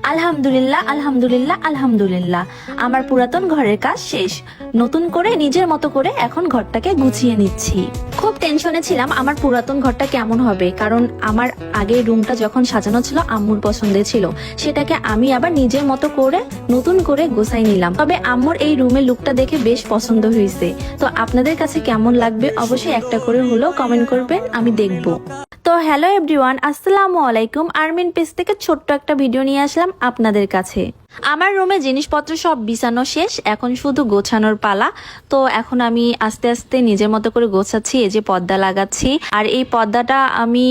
আলহামদুলিল্লাহ আলহামদুলিল্লাহ আলহামদুলিল্লাহ, আমার পুরাতন ঘরের কাজ শেষ। নতুন করে নিজের মতো করে এখন ঘরটাকে গুছিয়ে নিচ্ছি। খুব টেনশনে ছিলাম আমার পুরাতন ঘরটা কেমন হবে, কারণ আমার আগের রুমটা যখন সাজানো ছিল আম্মুর পছন্দের ছিল, সেটাকে আমি আবার নিজের মতো করে নতুন করে গোছাই নিলাম। তবে আম্মুর এই রুমের লুকটা দেখে বেশ পছন্দ হয়েছে। তো আপনাদের কাছে কেমন লাগবে অবশ্যই একটা করে হলেও কমেন্ট করবেন, আমি দেখব। তো হ্যালো এভরিওয়ান, আসসালামু আলাইকুম। আরমিন পেজ থেকে ছোট্ট একটা ভিডিও নিয়ে আসলাম আপনাদের কাছে। আমার রুমে জিনিসপত্র সব বিছানো শেষ, এখন শুধু গোছানোর পালা। তো এখন আমি আস্তে আস্তে নিজের মতো করে গোছাচ্ছি। এই যে পর্দা লাগাচ্ছি, আর এই পর্দাটা আমি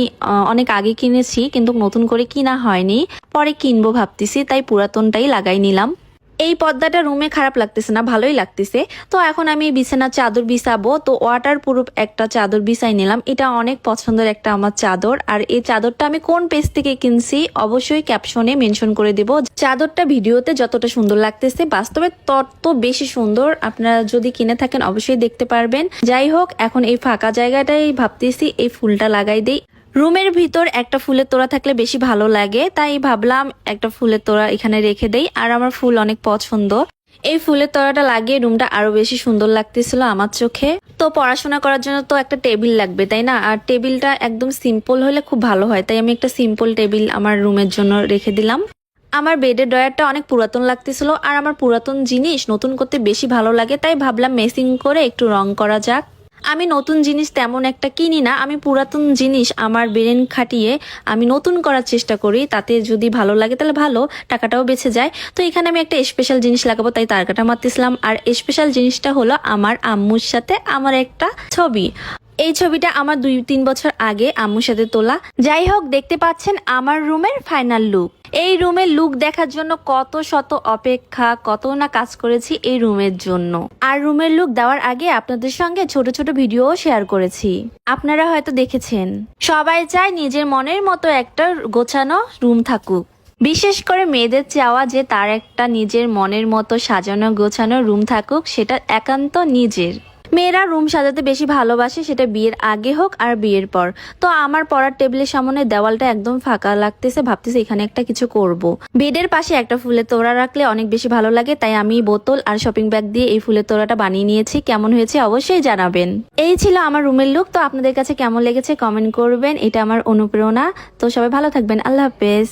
অনেক আগে কিনেছি, কিন্তু নতুন করে কিনা হয়নি, পরে কিনবো ভাবতেছি, তাই পুরাতনটাই লাগাই নিলাম। এই পর্দাটা রুমে খারাপ লাগতেছে না, ভালোই লাগতেছে। তো এখন আমি বিছানার চাদর বিছাবো। তো ওয়াটার প্রুফ একটা চাদর বিছাই নিলাম, এটা অনেক পছন্দের একটা আমার চাদর। আর এই চাদরটা আমি কোন পেজ থেকে কিনছি অবশ্যই ক্যাপশনে মেনশন করে দেব। চাদরটা ভিডিওতে যতটা সুন্দর লাগতেছে বাস্তবে তত বেশি সুন্দর। আপনারা যদি কিনে থাকেন অবশ্যই দেখতে পারবেন। যাই হোক, এখন এই ফাঁকা জায়গাটাই ভাবতেছি এই ফুলটা লাগাই দেই। রুমের ভিতর একটা ফুলের তোড়া থাকলে বেশি ভালো লাগে, তাই ভাবলাম একটা ফুলের তোড়া এখানে রেখে দেই। আর আমার ফুল অনেক পছন্দ, এই ফুলের তোড়াটা লাগিয়ে রুমটা আরো বেশি সুন্দর লাগতেছিল আমার চোখে। তো পড়াশোনা করার জন্য তো একটা টেবিল লাগবে, তাই না? আর টেবিলটা একদম সিম্পল হলে খুব ভালো হয়, তাই আমি একটা সিম্পল টেবিল আমার রুমের জন্য রেখে দিলাম। আমার বেডের ড্রয়ারটা অনেক পুরাতন লাগতেছিল, আর আমার পুরাতন জিনিস নতুন করতে বেশি ভালো লাগে, তাই ভাবলাম মেসিং করে একটু রং করা যাক। আমি নতুন জিনিস তেমন একটা কিনি না, আমি পুরাতন জিনিস আমার ব্রেন খাটিয়ে আমি নতুন করার চেষ্টা করি। তাতে যদি ভালো লাগে তাহলে ভালো, টাকাটাও বেঁচে যায়। তো এখানে আমি একটা স্পেশাল জিনিস লাগাবো, তাই তার কাটা মারতেছিলাম। আর স্পেশাল জিনিসটা হলো আমার আম্মুর সাথে আমার একটা ছবি। এই ছবিটা আমার 2-3 বছর আগে আম্মুর সাথে তোলা। যাই হোক, দেখতে পাচ্ছেন আমার রুমের ফাইনাল লুক। এই রুমের লুক দেখার জন্য কত শত অপেক্ষা, কত না কাজ করেছি এই রুমের জন্য। আর রুমের লুক দেওয়ার আগে আপনাদের সঙ্গে ছোট ছোট ভিডিও শেয়ার করেছি, আপনারা হয়তো দেখেছেন। সবাই চায় নিজের মনের মতো একটা গোছানো রুম থাকুক। বিশেষ করে মেয়েদের চাওয়া যে তার একটা নিজের মনের মতো সাজানো গোছানো রুম থাকুক, সেটা একান্ত নিজের। মেয়েরা রুম সাজাতে বেশি ভালোবাসে, সেটা বিয়ের আগে হোক আর বিয়ের পর। তো আমার পড়ার টেবিলের সামনে দেওয়ালটা একদম ফাঁকা লাগতেছে, ভাবতেছি এখানে একটা কিছু করব। বেডের পাশে একটা ফুলের তোড়া রাখলে অনেক বেশি ভালো লাগে, তাই আমি বোতল আর শপিং ব্যাগ দিয়ে এই ফুলের তোড়াটা বানিয়ে নিয়েছি। কেমন হয়েছে অবশ্যই জানাবেন। এই ছিল আমার রুমের লুক। তো আপনাদের কাছে কেমন লেগেছে কমেন্ট করবেন, এটা আমার অনুপ্রেরণা। তো সবাই ভালো থাকবেন, আল্লাহ হাফেজ।